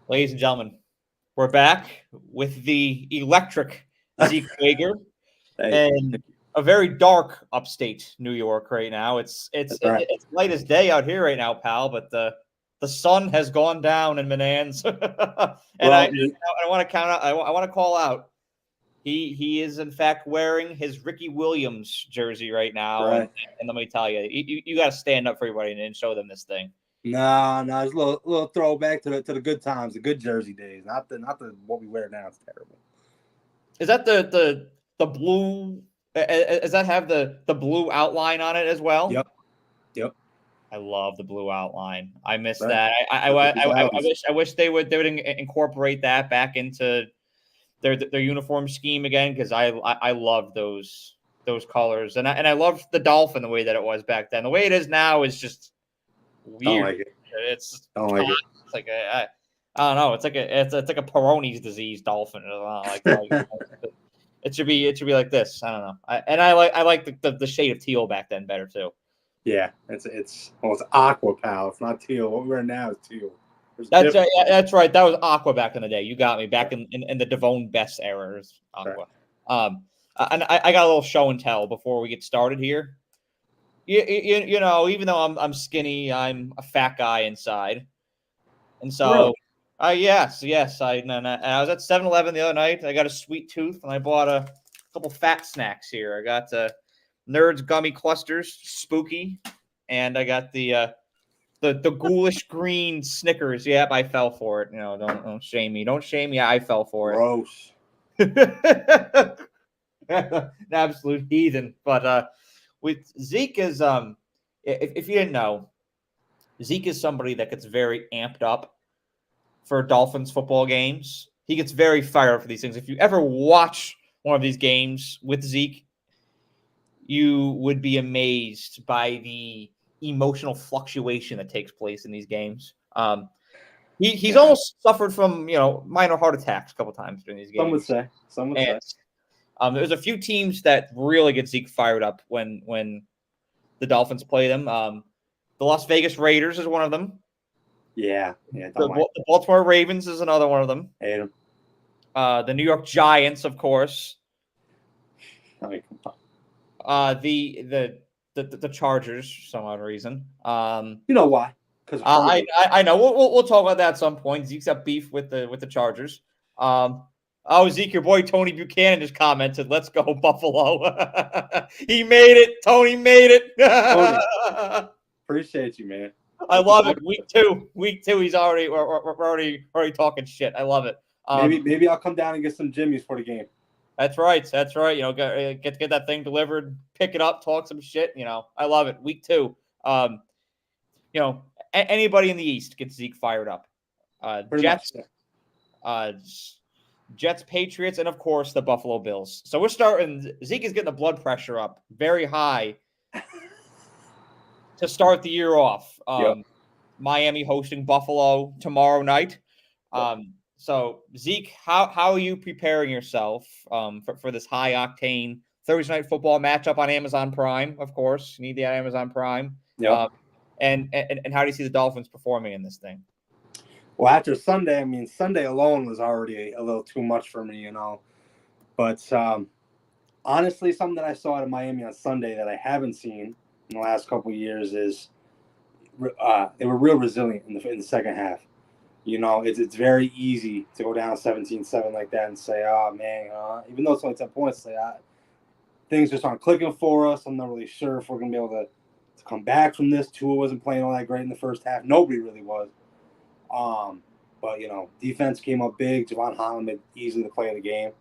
Ladies and gentlemen, we're back with the electric Zeke Wagar Hey, and a very dark upstate New York right now. that's right. It's light as day out here right now, pal. But the sun has gone down in Manans, and Well, I want to count out. I want to call out. He is in fact wearing his Ricky Williams jersey right now, right. and let me tell you, you got to stand up for everybody and show them this thing. No, it's a little throwback to the good times, the good Jersey days, not the what we wear now. It's terrible. Is that the blue? Does that have the blue outline on it as well? Yep, yep. I love the blue outline. I miss Right. that. That's the 2000s. I wish they would incorporate that back into their uniform scheme again because I love those colors and I love the dolphin the way that it was back then. The way it is now is just Don't weird. like it. It's Don't like it. it's like I don't know. It's like it's like a Peyronie's disease dolphin. It should be like this. I don't know. I like the shade of teal back then better too. Yeah, it's aqua, pal. It's not teal. What we wear now is teal. That's right. That was Aqua back in the day. You got me back in the Devone Best era. Aqua. Right. And I got a little show and tell before we get started here. You know, even though I'm skinny, I'm a fat guy inside, and so yes, and I was at 7-Eleven the other night. I got a sweet tooth, and I bought a couple fat snacks here. I got Nerds gummy clusters, spooky, and I got the ghoulish green Snickers. Yep, I fell for it. You know, don't shame me. Don't shame me. I fell for Gross. it. An absolute heathen. But with Zeke is if you didn't know, Zeke is somebody that gets very amped up for Dolphins football games. He gets very fired up for these things. If you ever watch one of these games with Zeke, you would be amazed by the emotional fluctuation that takes place in these games. He's almost suffered from minor heart attacks a couple times during these games. Some would say. There's a few teams that really get Zeke fired up when the Dolphins play them. The Las Vegas Raiders is one of them. Yeah. The Baltimore Ravens is another one of them. Hate them. The New York Giants, of course. I mean, come on. The Chargers, for some odd reason. You know why? Because I know we'll talk about that at some point. Zeke's got beef with the Chargers. Zeke, your boy Tony Buchanan just commented, "Let's go Buffalo." He made it. Tony made it. Tony, appreciate you, man. I love it. Week two. He's we're already talking shit. I love it. Maybe I'll come down and get some Jimmys for the game. That's right. You know, get that thing delivered, pick it up, talk some shit. You know, I love it. Week two. You know, anybody in the East gets Zeke fired up. Jets, Patriots, and of course the Buffalo Bills. So we're starting. Zeke is getting the blood pressure up very high to start the year off. Miami hosting Buffalo tomorrow night. So, Zeke, how are you preparing yourself for this high octane Thursday night football matchup on Amazon Prime? Of course, you need the Amazon Prime. Yeah. And how do you see the Dolphins performing in this thing? Well, after Sunday, I mean, Sunday alone was already a little too much for me, you know. But honestly, something that I saw out of Miami on Sunday that I haven't seen in the last couple of years is they were real resilient in the second half. You know, it's very easy to go down 17-7 like that and say, oh, man, even though it's only 10 points, say, things just aren't clicking for us. I'm not really sure if we're going to be able to come back from this. Tua wasn't playing all that great in the first half. Nobody really was. But, you know, defense came up big. Javon Holland made easily the play of the game.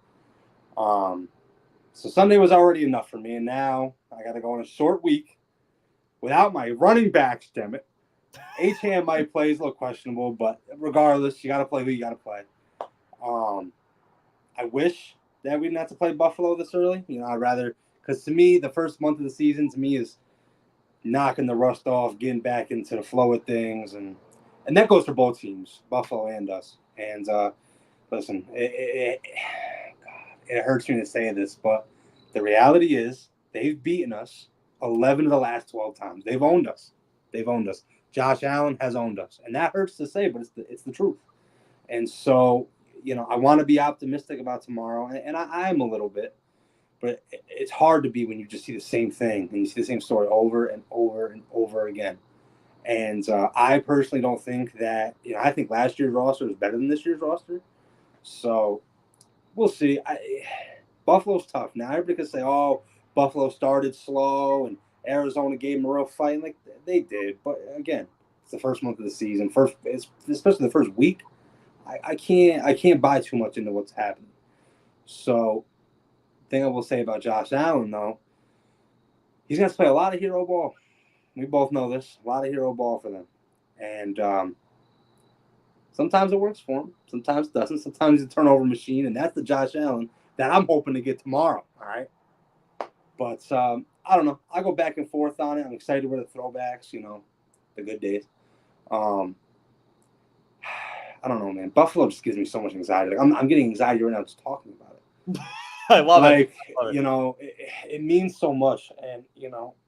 So Sunday was already enough for me, and now I got to go on a short week without my running backs, damn it. H-Hand might play, is a little questionable, but regardless, you got to play who you got to play. I wish that we didn't have to play Buffalo this early. You know, I'd rather, because to me, the first month of the season, to me, is knocking the rust off, getting back into the flow of things, and that goes for both teams, Buffalo and us. And listen, it hurts me to say this, but the reality is they've beaten us 11 of the last 12 times. They've owned us. Josh Allen has owned us, and that hurts to say, but it's the truth. And so, I want to be optimistic about tomorrow, and I am a little bit, but it's hard to be when you just see the same thing and you see the same story over and over and over again. And I personally don't think that, I think last year's roster is better than this year's roster. So we'll see. Buffalo's tough. Now, everybody can say, oh, Buffalo started slow and Arizona gave them a real fight. Like, they did. But again, it's the first month of the season. Especially the first week. I can't buy too much into what's happening. So, thing I will say about Josh Allen, though, he's going to play a lot of hero ball. We both know this. A lot of hero ball for them. And sometimes it works for him. Sometimes it doesn't. Sometimes he's a turnover machine. And that's the Josh Allen that I'm hoping to get tomorrow. All right. But I don't know. I go back and forth on it. I'm excited with the throwbacks, the good days. I don't know, man. Buffalo just gives me so much anxiety. Like, I'm getting anxiety right now just talking about it. I love it. It means so much. And,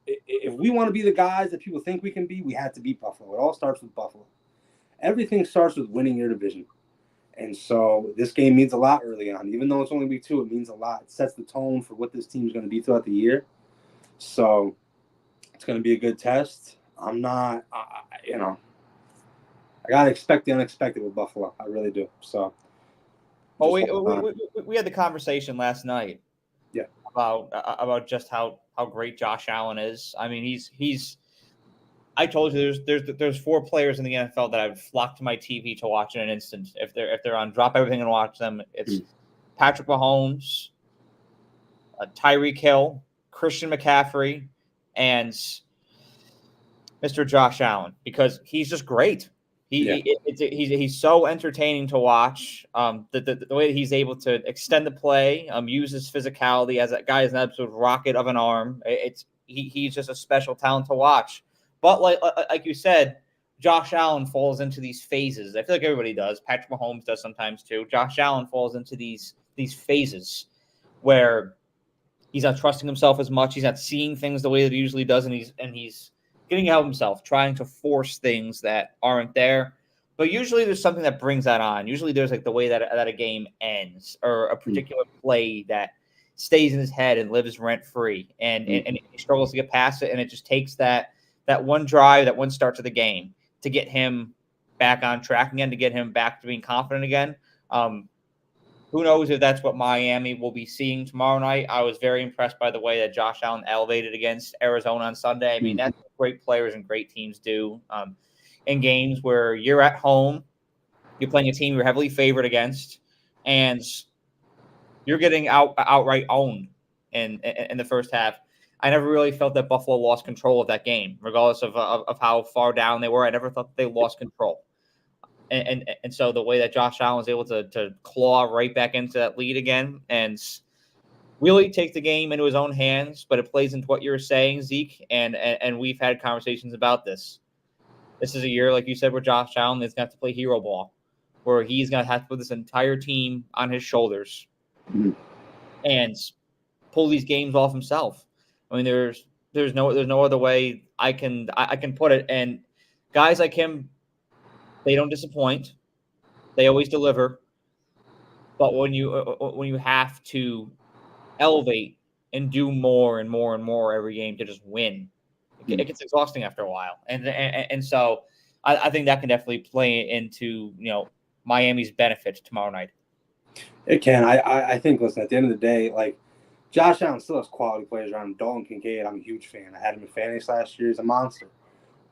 if we want to be the guys that people think we can be, we have to beat Buffalo. It all starts with Buffalo. Everything starts with winning your division. And so this game means a lot early on. Even though it's only week 2, it means a lot. It sets the tone for what this team is going to be throughout the year. So it's going to be a good test. I'm not, I got to expect the unexpected with Buffalo. I really do. So. Well, we had the conversation last night. Yeah. About just how great Josh Allen is. I mean, he's. I told you there's 4 players in the NFL that I would flock to my TV to watch in an instant. If they're on, drop everything and watch them. It's Patrick Mahomes, Tyreek Hill, Christian McCaffrey, and Mr. Josh Allen, because he's just great. He's so entertaining to watch. The way that he's able to extend the play, use his physicality as that guy is an absolute rocket of an arm. He's just a special talent to watch. But like you said, Josh Allen falls into these phases. I feel like everybody does. Patrick Mahomes does sometimes too. Josh Allen falls into these phases where he's not trusting himself as much. He's not seeing things the way that he usually does, and he's getting out of himself, trying to force things that aren't there. But usually there's something that brings that on. Usually there's like the way that a game ends, or a particular play that stays in his head and lives rent free, and he struggles to get past it, and it just takes that one drive, that one start to the game to get him back on track again, to get him back to being confident again. Who knows if that's what Miami will be seeing tomorrow night. I was very impressed by the way that Josh Allen elevated against Arizona on Sunday. I mean, that's what great players and great teams do. In games where you're at home, you're playing a team you're heavily favored against, and you're getting outright owned in the first half. I never really felt that Buffalo lost control of that game, regardless of how far down they were. I never thought they lost control. And so the way that Josh Allen was able to claw right back into that lead again and really take the game into his own hands, but it plays into what you're saying, Zeke, and we've had conversations about this. This is a year, like you said, where Josh Allen is going to have to play hero ball, where he's going to have to put this entire team on his shoulders and pull these games off himself. I mean, there's no other way I can put it. And guys like him, they don't disappoint. They always deliver. But when you have to elevate and do more and more and more every game to just win, it gets exhausting after a while. And so I think that can definitely play into Miami's benefit tomorrow night. It can. I think. Listen, at the end of the day, like, Josh Allen still has quality players around him. Dalton Kincaid, I'm a huge fan. I had him in fantasy last year. He's a monster.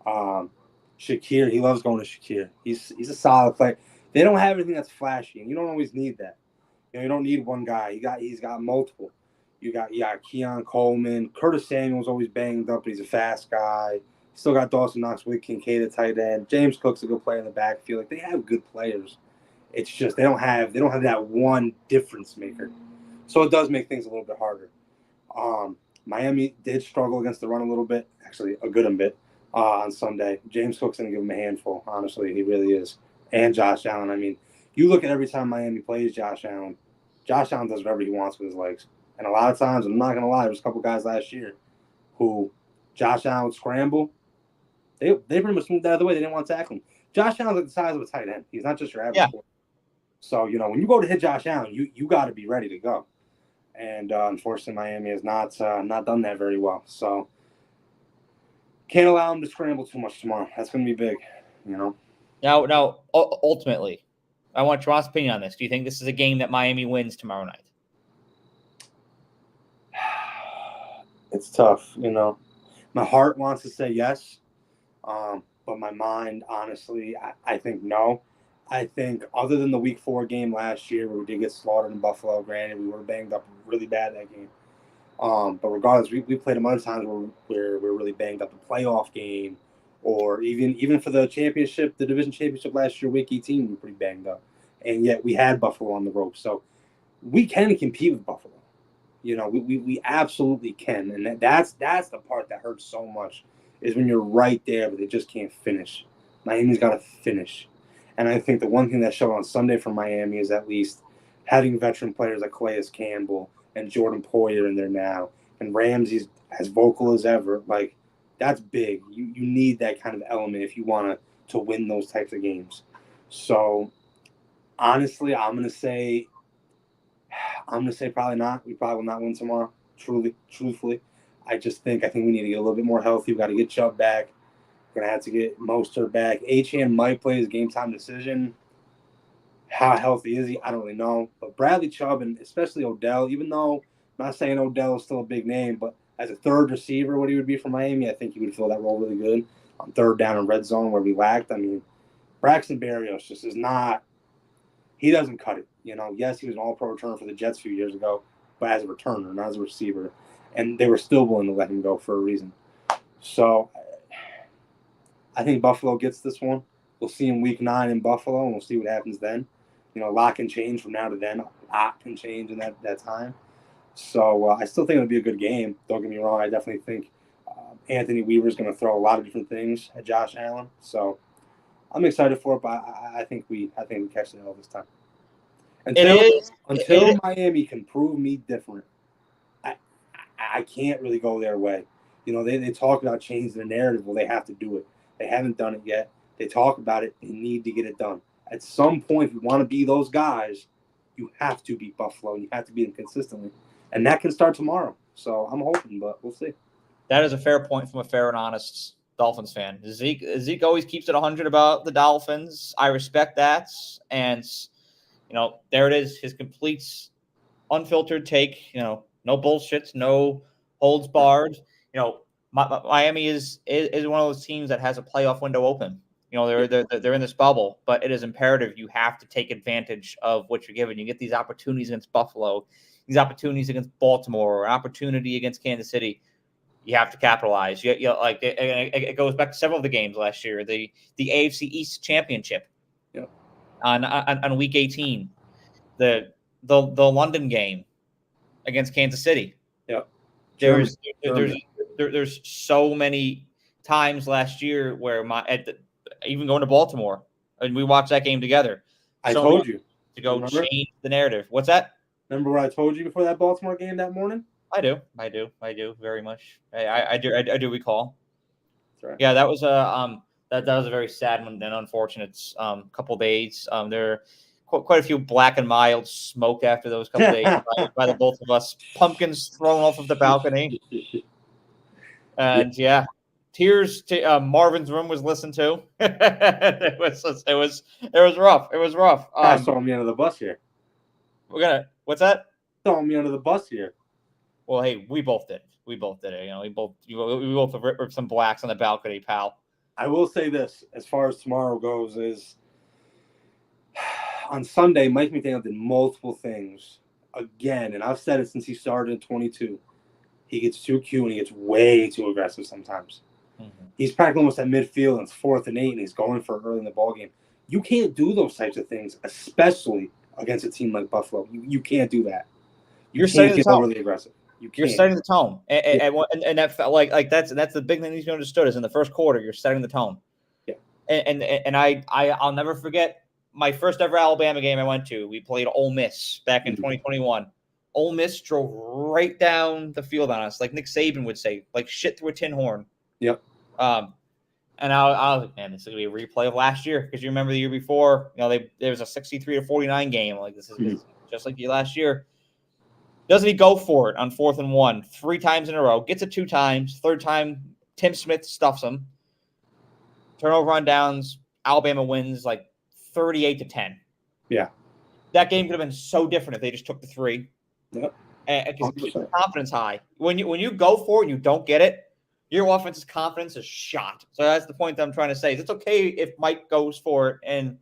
Shakir, he loves going to Shakir. He's a solid player. They don't have anything that's flashy, and you don't always need that. You don't need one guy. He's got multiple. You got Keon Coleman. Curtis Samuel's always banged up, but he's a fast guy. Still got Dawson Knox with Kincaid at tight end. James Cook's a good player in the backfield. Like, they have good players. It's just they don't have that one difference maker. So it does make things a little bit harder. Miami did struggle against the run a little bit, actually a good bit, on Sunday. James Cook's going to give him a handful. Honestly, he really is. And Josh Allen. I mean, you look at every time Miami plays Josh Allen does whatever he wants with his legs. And a lot of times, I'm not going to lie, there's a couple guys last year who Josh Allen would scramble. They pretty much moved out of the way. They didn't want to tackle him. Josh Allen's like the size of a tight end. He's not just your average quarterback. So, when you go to hit Josh Allen, you got to be ready to go. And unfortunately, Miami has not done that very well. So, can't allow them to scramble too much tomorrow. That's going to be big, Now, ultimately, I want your honest opinion on this. Do you think this is a game that Miami wins tomorrow night? It's tough, My heart wants to say yes, but my mind, honestly, I think no. I think other than the Week 4 game last year where we did get slaughtered in Buffalo, granted, we were banged up really bad that game. But regardless, we played them other times where we're really banged up the playoff game, or even for the championship, the division championship last year, Week 18, we were pretty banged up. And yet we had Buffalo on the ropes. So we can compete with Buffalo. We absolutely can. And that's the part that hurts so much is when you're right there, but they just can't finish. Miami's got to finish. And I think the one thing that showed on Sunday for Miami is at least having veteran players like Calais Campbell and Jordan Poyer in there now, and Ramsey's as vocal as ever. Like, that's big. You need that kind of element if you want to win those types of games. So, honestly, I'm gonna say probably not. We probably will not win tomorrow. Truthfully, I think we need to get a little bit more healthy. We got to get Chubb back. We're gonna have to get Mostert back. Achane might play his game time decision. How healthy is he? I don't really know. But Bradley Chubb and especially Odell, even though I'm not saying Odell is still a big name, but as a third receiver, what he would be for Miami, I think he would fill that role really good on third down and red zone where we lacked. I mean, Braxton Berrios just is not. He doesn't cut it. Yes, he was an all-pro returner for the Jets a few years ago, but as a returner, not as a receiver. And they were still willing to let him go for a reason. So I think Buffalo gets this one. We'll see in Week 9 in Buffalo, and we'll see what happens then. A lot can change from now to then. A lot can change in that time. So I still think it'll be a good game. Don't get me wrong. I definitely think Anthony Weaver's going to throw a lot of different things at Josh Allen. So I'm excited for it, but I think we catch the L this time. Until Miami can prove me different, I can't really go their way. They talk about changing the narrative. Well, they have to do it. They haven't done it yet. They talk about it. They need to get it done. At some point, if you want to be those guys, you have to beat Buffalo. You have to beat them consistently. And that can start tomorrow. So I'm hoping, but we'll see. That is a fair point from a fair and honest Dolphins fan. Zeke always keeps it 100 about the Dolphins. I respect that. And, there it is. His complete unfiltered take, no bullshits, no holds barred. Miami is one of those teams that has a playoff window open. They're in this bubble, but it is imperative you have to take advantage of what you're given. You get these opportunities against Buffalo, these opportunities against Baltimore, an opportunity against Kansas City. You have to capitalize. It goes back to several of the games last year. The AFC East Championship, on Week 18, the London game against Kansas City. Yep. There's so many times last year where even going to Baltimore, and we watched that game together. I told you to go change the narrative. What's that? Remember what I told you before that Baltimore game that morning? I do very much. I do recall. That's right. Yeah, that was that was a very sad and unfortunate couple days. There quite a few black and mild smoked after those couple days by the both of us. Pumpkins thrown off of the balcony, and tears. Marvin's room was listened to. it was rough. It was rough. Throwing me under the bus here. What's that? Throwing me under the bus here. Well, hey, we both did. We both did it. We both ripped some blacks on the balcony, pal. I will say this, as far as tomorrow goes, is on Sunday, Mike McDaniel did multiple things again, and I've said it since he started in 22. He gets too cute and he gets way too aggressive sometimes. Mm-hmm. He's practically almost at midfield and it's 4th and 8 and he's going for it early in the ball game. You can't do those types of things, especially against a team like Buffalo. You can't do that. You're can't get overly aggressive. You're setting the tone, and that felt like that's the big thing that you understood is in the first quarter you're setting the tone. Yeah, and I'll never forget my first ever Alabama game I went to. We played Ole Miss back in 2021. Ole Miss drove right down the field on us, like Nick Saban would say, like shit through a tin horn. Yep. And And I was like, man, this is gonna be a replay of last year because you remember the year before, there was a 63-49 game. Like this is just like the last year. Doesn't he go for it on 4th and 1 3 times in a row? Gets it 2 times. Third time, Tim Smith stuffs him. Turnover on downs. Alabama wins like 38-10. Yeah. That game could have been so different if they just took the 3. Yep. Because it keeps confidence high. When you go for it and you don't get it, your offense's confidence is shot. So that's the point that I'm trying to say. It's okay if Mike goes for it and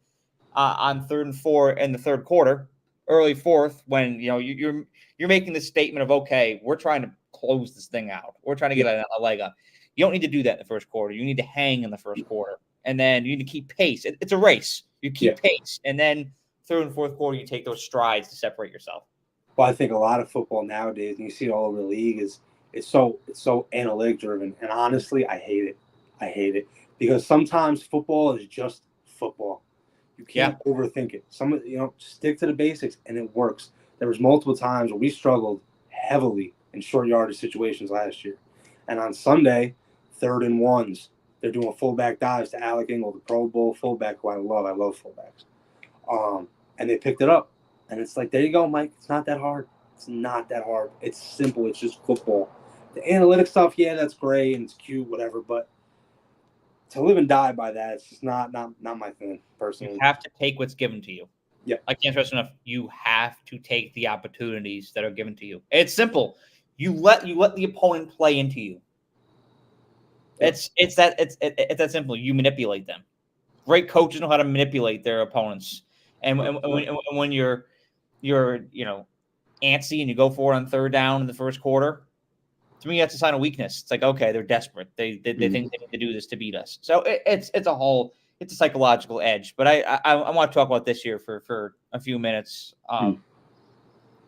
on 3rd and 4 in the third quarter, early 4th, when you're making the statement of, okay, we're trying to close this thing out. We're trying to get a leg up. You don't need to do that in the first quarter. You need to hang in the first quarter. And then you need to keep pace. It's a race. You keep pace. And then 3rd and 4th quarter, you take those strides to separate yourself. Well, I think a lot of football nowadays, and you see it all over the league, is it's so analytic driven. And honestly, I hate it. I hate it. Because sometimes football is just football. You can't overthink it. Stick to the basics, and it works. There was multiple times where we struggled heavily in short yardage situations last year. And on Sunday, 3rd and 1s, they're doing fullback dives to Alec Ingold, the Pro Bowl fullback, who I love. I love fullbacks. And they picked it up. And it's like, there you go, Mike. It's not that hard. It's not that hard. It's simple. It's just football. The analytic stuff, that's great and it's cute, whatever. But to live and die by that, it's just not my thing, personally. You have to take what's given to you. Yeah. I can't stress enough. You have to take the opportunities that are given to you. It's simple. You let the opponent play into you. It's that simple. You manipulate them. Great coaches know how to manipulate their opponents. And when you're antsy and you go for it on 3rd down in the first quarter, to me that's a sign of weakness. It's like, okay, they're desperate. They think they need to do this to beat us. So it's a psychological edge. But I want to talk about this year for a few minutes.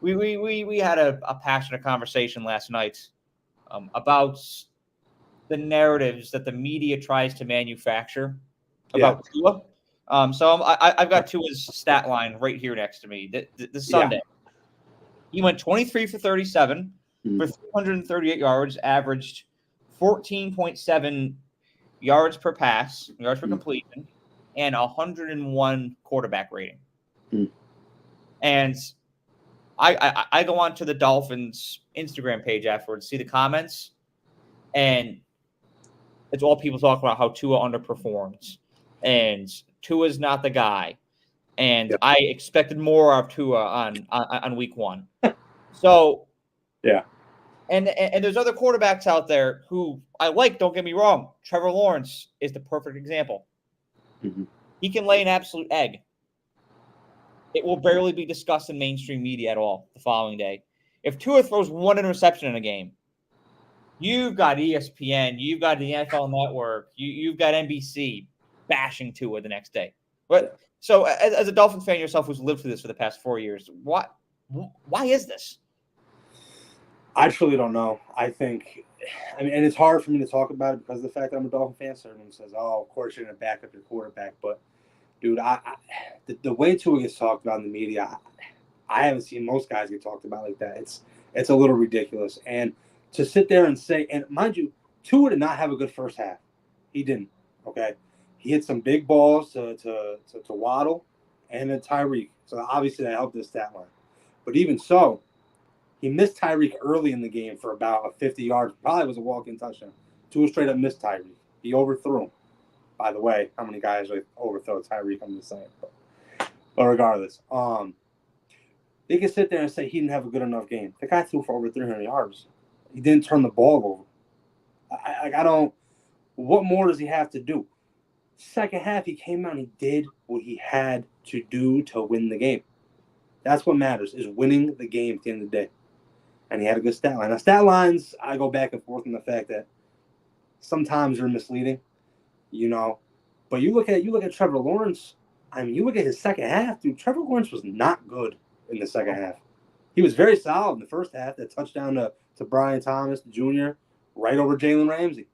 We had a passionate conversation last night about the narratives that the media tries to manufacture about Tua. So I've got Tua's stat line right here next to me. This Sunday, he went 23 for 37 for 338 yards, averaged 14.7 yards per pass, yards per completion, and 101 quarterback rating. And I go on to the Dolphins Instagram page afterwards, see the comments, and it's all people talking about how Tua underperforms. And Tua's not the guy. And I expected more of Tua on week 1. So, and there's other quarterbacks out there who I like, don't get me wrong. Trevor Lawrence is the perfect example. He can lay an absolute egg. It will barely be discussed in mainstream media at all the following day. If Tua throws 1 interception in a game, you've got ESPN, you've got the NFL Network, you've got NBC bashing Tua the next day. But so as a Dolphins fan yourself who's lived through this for the past 4 years, why is this? I truly don't know. And it's hard for me to talk about it because of the fact that I'm a Dolphin fan. So everyone says, oh, of course you're going to back up your quarterback. But, dude, the way Tua gets talked about in the media, I haven't seen most guys get talked about like that. It's a little ridiculous. And to sit there and say, and mind you, Tua did not have a good first half. He didn't, okay? He hit some big balls to Waddle and to Tyreek. So obviously that helped his stat line. But even so, he missed Tyreek early in the game for about a 50 yards. Probably was a walk-in touchdown. Tua straight up missed Tyreek. He overthrew him. By the way, how many guys overthrow Tyreek? I'm just saying. But regardless, they can sit there and say he didn't have a good enough game. The guy threw for over 300 yards. He didn't turn the ball over. What more does he have to do? Second half, he came out and he did what he had to do to win the game. That's what matters, is winning the game at the end of the day. And he had a good stat line. Now, stat lines, I go back and forth on the fact that sometimes they're misleading, But you look at Trevor Lawrence. I mean, you look at his second half, dude. Trevor Lawrence was not good in the second half. He was very solid in the first half. That touchdown to Brian Thomas Jr. right over Jalen Ramsey.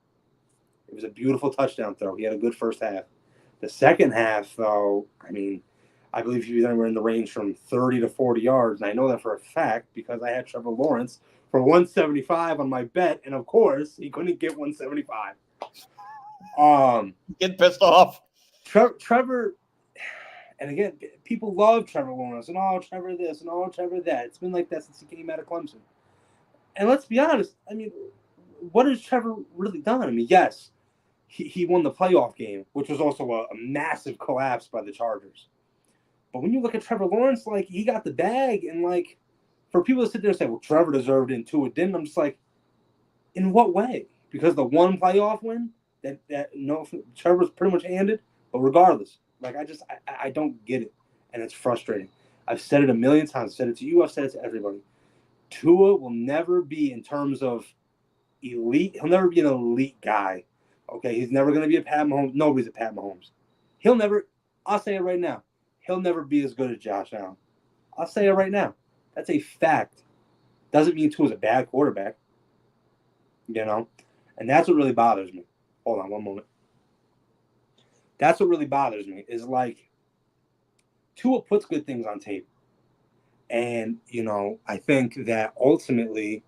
It was a beautiful touchdown throw. He had a good first half. The second half, though, I believe he was anywhere in the range from 30 to 40 yards. And I know that for a fact because I had Trevor Lawrence for 175 on my bet. And, of course, he couldn't get 175. Get pissed off. Trevor, and again, people love Trevor Lawrence and Trevor this and Trevor that. It's been like that since he came out of Clemson. And let's be honest, I mean, what has Trevor really done? I mean, yes, he won the playoff game, which was also a massive collapse by the Chargers. But when you look at Trevor Lawrence, like, he got the bag, and like, for people to sit there and say, well, Trevor deserved it and Tua didn't, I'm just like, in what way? Because the one playoff win that Trevor's pretty much handed, but regardless, like, I don't get it, and it's frustrating. I've said it a million times. I've said it to you. I've said it to everybody. Tua will never be, in terms of elite, he'll never be an elite guy. Okay, he's never going to be a Pat Mahomes. Nobody's a Pat Mahomes. He'll never, I'll say it right now, he'll never be as good as Josh Allen. I'll say it right now. That's a fact. Doesn't mean Tua's a bad quarterback. You know? And that's what really bothers me. Hold on one moment. That's what really bothers me is, like, Tua puts good things on tape. And, you know, I think that ultimately,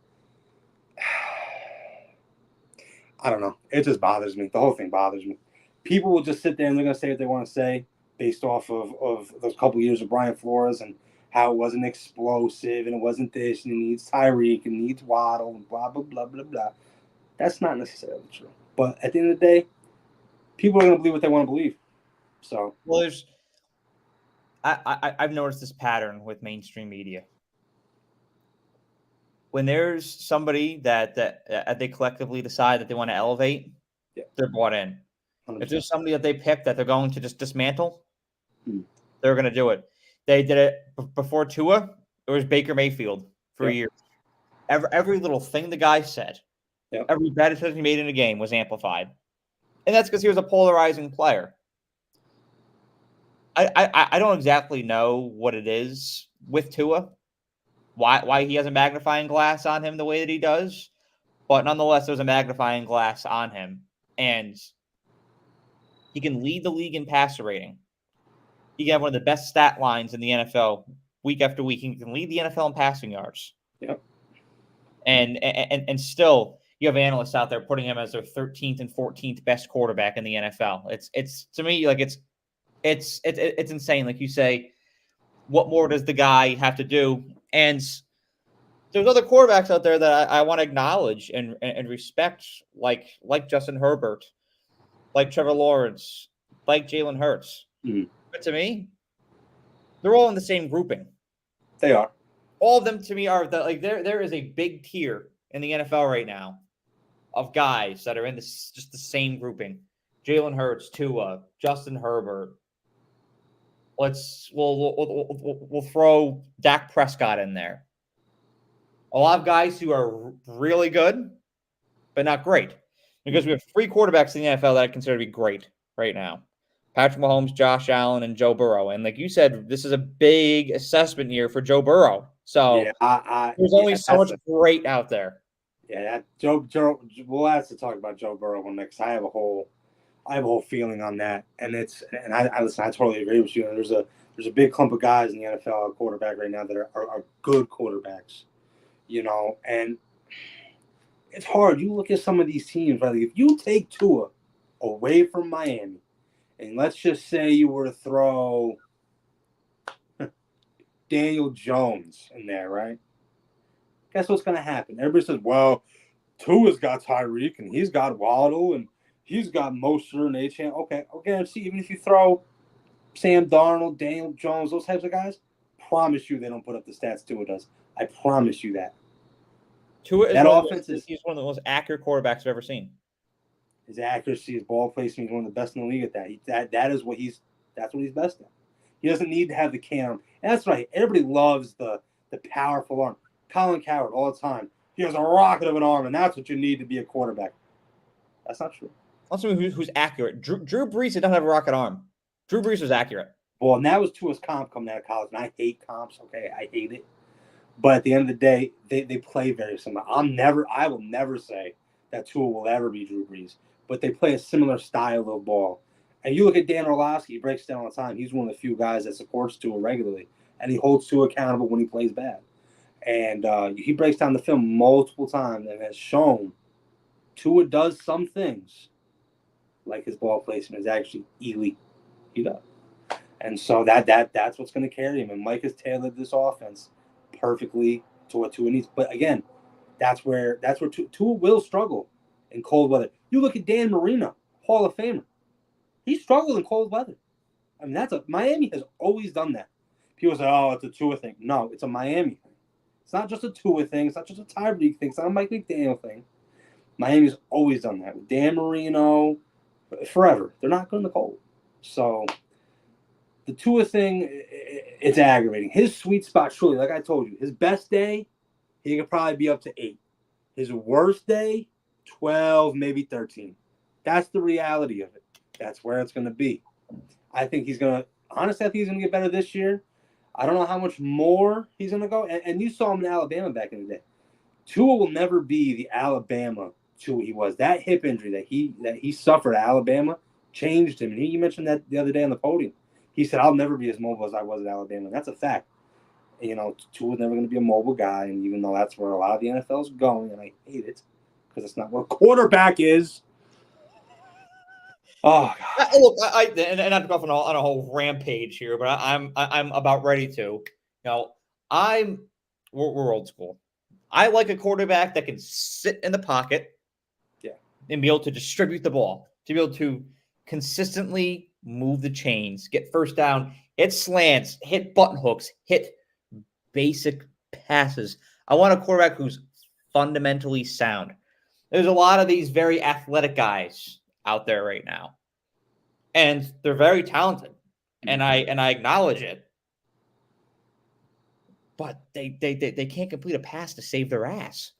I don't know. It just bothers me. The whole thing bothers me. People will just sit there and they're going to say what they want to say based off of those couple of years of Brian Flores and how it wasn't explosive and it wasn't this and it needs Tyreek and needs Waddle and blah, blah, blah, blah, blah. That's not necessarily true. But at the end of the day, people are going to believe what they want to believe. So, well, I've noticed this pattern with mainstream media. When there's somebody that they collectively decide that they want to elevate, they're bought in. 100%. If there's somebody that they pick that they're going to just dismantle, they're going to do it. They did it before Tua. It was Baker Mayfield for a year. Every little thing the guy said, every bad decision he made in a game was amplified. And that's because he was a polarizing player. I don't exactly know what it is with Tua, why he has a magnifying glass on him the way that he does, but nonetheless, there's a magnifying glass on him, and he can lead the league in passer rating. He can have one of the best stat lines in the NFL week after week. He can lead the NFL in passing yards. Yep. And still, you have analysts out there putting him as their 13th and 14th best quarterback in the NFL. It's to me, like, it's insane. Like you say, what more does the guy have to do? And there's other quarterbacks out there that I want to acknowledge and respect, like Justin Herbert, like Trevor Lawrence, like Jalen Hurts. Mm-hmm. But to me, they're all in the same grouping. They are. All of them to me are there is a big tier in the NFL right now of guys that are in just the same grouping. Jalen Hurts, Tua, Justin Herbert. We'll throw Dak Prescott in there. A lot of guys who are really good, but not great. Because we have 3 quarterbacks in the NFL that I consider to be great right now. Patrick Mahomes, Josh Allen, and Joe Burrow. And like you said, this is a big assessment year for Joe Burrow. So there's only so much great out there. Yeah, Joe. We'll have to talk about Joe Burrow one next. I have a whole feeling on that, and I listen. I totally agree with you. And there's a big clump of guys in the NFL at quarterback right now that are good quarterbacks, you know. And it's hard. You look at some of these teams, right? Like, if you take Tua away from Miami, and let's just say you were to throw Daniel Jones in there, right? Guess what's going to happen? Everybody says, well, Tua's got Tyreek, and he's got Waddle, and he's got Mostert and Achane. Okay. See, even if you throw Sam Darnold, Daniel Jones, those types of guys, promise you they don't put up the stats Tua does. I promise you that. Tua is he's one of the most accurate quarterbacks I've ever seen. His accuracy, his ball placement, he's one of the best in the league at that. That's what he's best at. He doesn't need to have the cannon. And that's right. Everybody loves the powerful arm. Colin Cowherd all the time. He has a rocket of an arm, and that's what you need to be a quarterback. That's not true. Also, who's accurate? Drew Brees doesn't have a rocket arm. Drew Brees was accurate. Well, and that was Tua's comp coming out of college, and I hate comps. Okay, I hate it. But at the end of the day, they play very similar. I will never say that Tua will ever be Drew Brees, but they play a similar style of ball. And you look at Dan Orlovsky, he breaks down all the time. He's one of the few guys that supports Tua regularly, and he holds Tua accountable when he plays bad. And he breaks down the film multiple times and has shown Tua does some things like his ball placement is actually elite. He does. And so that's what's going to carry him. And Mike has tailored this offense perfectly to what Tua needs. But again, that's where Tua will struggle in cold weather. You look at Dan Marino, Hall of Famer. He struggled in cold weather. I mean, Miami has always done that. People say, "Oh, it's a Tua thing." No, it's a Miami thing. It's not just a Tua thing. It's not just a Tyreek thing. It's not a Mike McDaniel thing. Miami's always done that with Dan Marino forever. They're not good in the cold. So the Tua thing, it's aggravating. His sweet spot, surely, like I told you, his best day, he could probably be up to 8. His worst day, 12, maybe 13. That's the reality of it. That's where it's going to be. I think he's going to – honestly, I think he's going to get better this year. I don't know how much more he's going to go. And you saw him in Alabama back in the day. Tua will never be the Alabama Tua he was. That hip injury that he suffered at Alabama changed him. And you mentioned that the other day on the podium. He said, "I'll never be as mobile as I was at Alabama." And that's a fact. You know, Tua's never going to be a mobile guy. And even though that's where a lot of the NFL is going, and I hate it because it's not what a quarterback is. Oh, God. Look, and I'm going on a whole rampage here, but I'm about ready to. You know, we're old school. I like a quarterback that can sit in the pocket, and be able to distribute the ball, to be able to consistently move the chains, get first down, hit slants, hit button hooks, hit basic passes. I want a quarterback who's fundamentally sound. There's a lot of these very athletic guys out there right now, and they're very talented, and I acknowledge it. But they can't complete a pass to save their ass.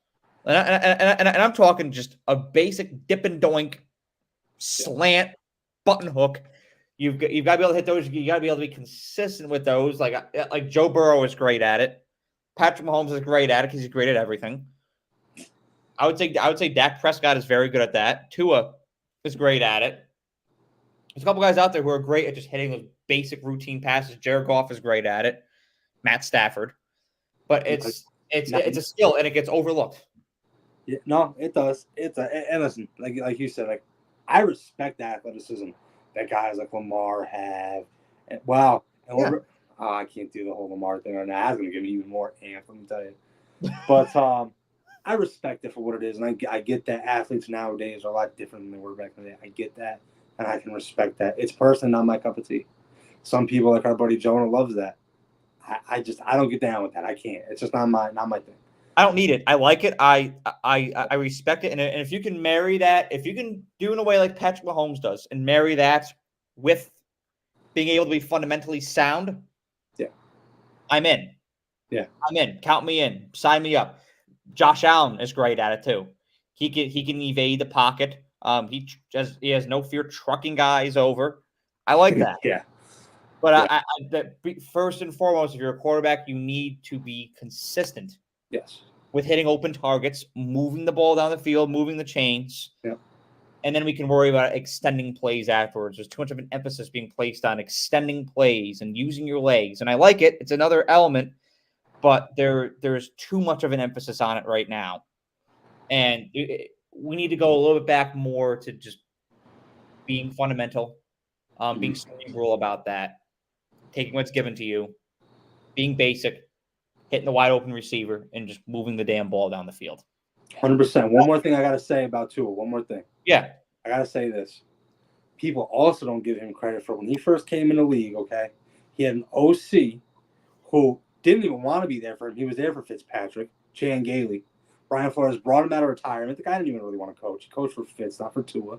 And I'm talking just a basic dip and doink, slant, button hook. You've got to be able to hit those. You got to be able to be consistent with those. Like Joe Burrow is great at it. Patrick Mahomes is great at it because he's great at everything. I would say Dak Prescott is very good at that. Tua is great at it. There's a couple guys out there who are great at just hitting those basic routine passes. Jared Goff is great at it. Matt Stafford, but it's a skill and it gets overlooked. Yeah, no, it does. And listen, like you said, like I respect the athleticism that guys like Lamar have. And, wow. And I can't do the whole Lamar thing right now. That's going to give me even more amped, let me tell you. But I respect it for what it is. And I get that athletes nowadays are a lot different than they were back in the day. I get that. And I can respect that. It's personally not my cup of tea. Some people, like our buddy Jonah, loves that. I don't get down with that. I can't. It's just not my thing. I don't need it. I like it. I respect it. And if you can marry that, if you can do in a way like Patrick Mahomes does and marry that with being able to be fundamentally sound, I'm in. Yeah. I'm in. Count me in. Sign me up. Josh Allen is great at it too. He can evade the pocket. He has no fear trucking guys over. I like that. Yeah. But first and foremost, if you're a quarterback, you need to be consistent. Yes. With hitting open targets, moving the ball down the field, moving the chains. Yeah. And then we can worry about extending plays afterwards. There's too much of an emphasis being placed on extending plays and using your legs. And I like it. It's another element, but there's too much of an emphasis on it right now. And we need to go a little bit back more to just being fundamental, being cerebral about that, taking what's given to you, being basic, hitting the wide open receiver, and just moving the damn ball down the field. 100%. One more thing I got to say about Tua. One more thing. Yeah. I got to say this. People also don't give him credit for when he first came in the league, okay? He had an OC who didn't even want to be there for him. He was there for Fitzpatrick, Chan Gailey. Brian Flores brought him out of retirement. The guy didn't even really want to coach. He coached for Fitz, not for Tua.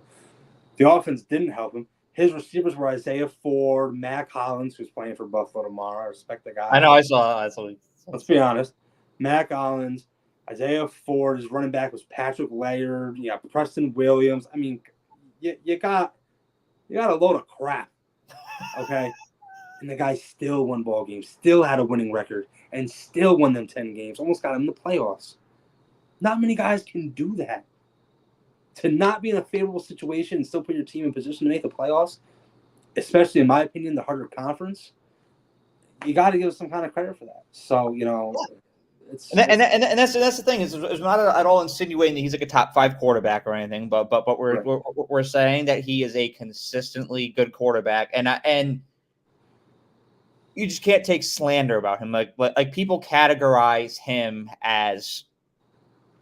The offense didn't help him. His receivers were Isaiah Ford, Mac Hollins, who's playing for Buffalo tomorrow. I respect the guy. I know. I saw. Let's be honest. Mac Hollins, Isaiah Ford, his running back was Patrick Laird. You got Preston Williams. I mean, you got a load of crap, okay? And the guy still won ball games, still had a winning record, and still won them 10 games. Almost got him in the playoffs. Not many guys can do that. To not be in a favorable situation and still put your team in position to make the playoffs, especially in my opinion, the harder conference, you got to give some kind of credit for that. So, That's the thing is it's not at all insinuating that he's like a top 5 quarterback or anything, but we're saying that he is a consistently good quarterback, and you just can't take slander about him. Like people categorize him as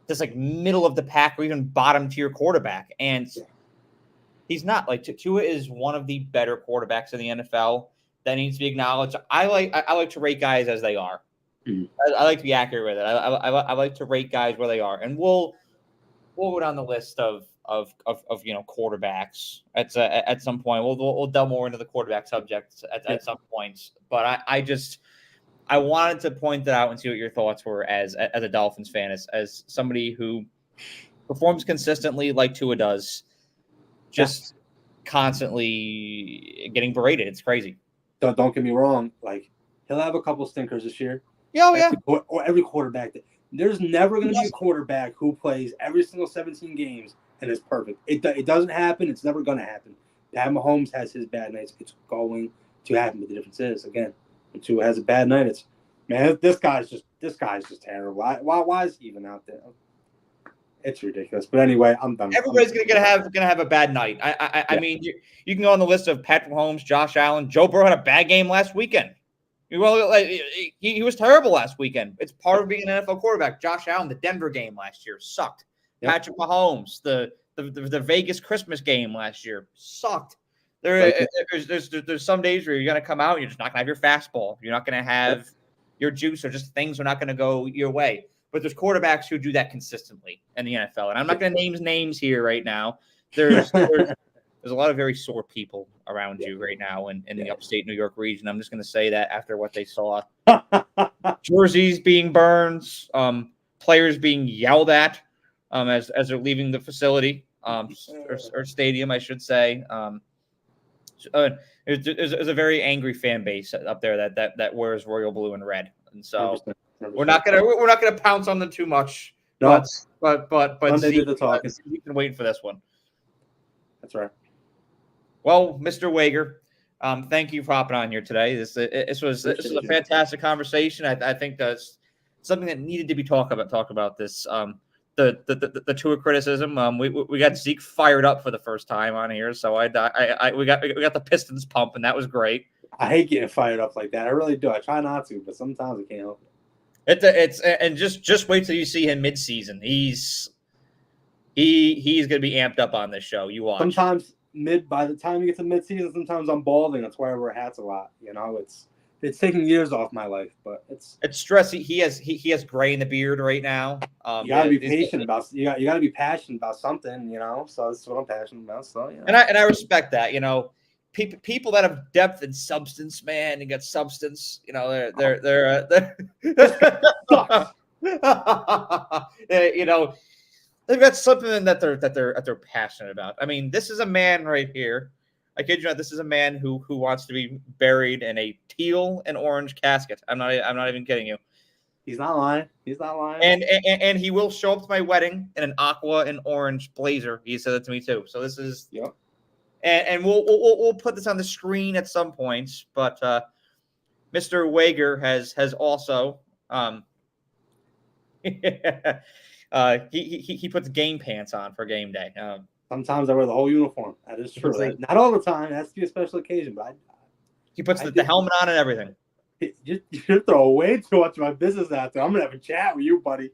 this like middle of the pack or even bottom tier quarterback, and he's not. Like Tua is one of the better quarterbacks in the NFL that needs to be acknowledged. I like to rate guys as they are. I like to be accurate with it. I like to rate guys where they are, and we'll go down the list of quarterbacks at some point. We'll delve more into the quarterback subject at some points. But I wanted to point that out and see what your thoughts were as a Dolphins fan, as somebody who performs consistently like Tua does, just constantly getting berated. It's crazy. Don't get me wrong. Like he'll have a couple stinkers this year. Yeah. Or every quarterback. There's never going to be a quarterback who plays every single 17 games and is perfect. It doesn't happen. It's never going to happen. Pat Mahomes has his bad nights. It's going to happen. But the difference is, again, when Tua has a bad night, it's this guy's just terrible. Why is he even out there? It's ridiculous. But anyway, I'm done. Everybody's gonna have a bad night. I mean, you can go on the list of Patrick Mahomes, Josh Allen, Joe Burrow had a bad game last weekend. Well, he was terrible last weekend. It's part of being an NFL quarterback. Josh Allen, the Denver game last year sucked. Yep. Patrick Mahomes, the Vegas Christmas game last year sucked. There's some days where you're gonna come out and you're just not gonna have your fastball. You're not gonna have your juice, or just things are not gonna go your way. But there's quarterbacks who do that consistently in the NFL, and I'm not gonna name names here right now. There's a lot of very sore people around you right now in the upstate New York region. I'm just going to say that after what they saw. Jerseys being burned, players being yelled at as they're leaving the facility or stadium, I should say. There's a very angry fan base up there that wears royal blue and red, and so 100%. we're not gonna pounce on them too much. No. But Zeke, you've been waiting for this one. That's right. Well, Mr. Wagar, thank you for hopping on here today. This was a fantastic conversation. I think that's something that needed to be talked about this. The Tua criticism. We got Zeke fired up for the first time on here, so we got the Pistons pumping. That was great. I hate getting fired up like that. I really do. I try not to, but sometimes I can't help it. And just wait till you see him mid-season. He's going to be amped up on this show. You watch. Sometimes by the time you get to mid-season, sometimes I'm balding. That's why I wear hats a lot. It's taking years off my life, but it's stressy. He has gray in the beard right now. You gotta be patient about. You gotta be passionate about something. So that's what I'm passionate about. So and I respect that. People that have depth and substance, man, and got substance. They're they've got something that they're passionate about. I mean, this is a man right here. I kid you not. This is a man who wants to be buried in a teal and orange casket. I'm not even kidding you. He's not lying. And he will show up to my wedding in an aqua and orange blazer. He said that to me too. So this is And we'll put this on the screen at some point. But Mr. Wagar has also he puts game pants on for game day. Sometimes I wear the whole uniform. That is true. Not all the time. It has to be a special occasion. But he puts the helmet on and everything. You're throwing way too much of my business out there. I'm gonna have a chat with you, buddy.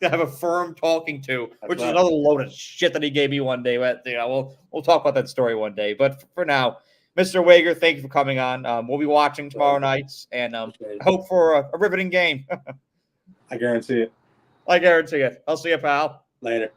To have a firm talking to, which is another load of shit that he gave me one day. But we'll talk about that story one day. But for now, Mr. Wagar, thank you for coming on. We'll be watching tomorrow nights, and hope for a riveting game. I guarantee it. I'll see you, pal. Later.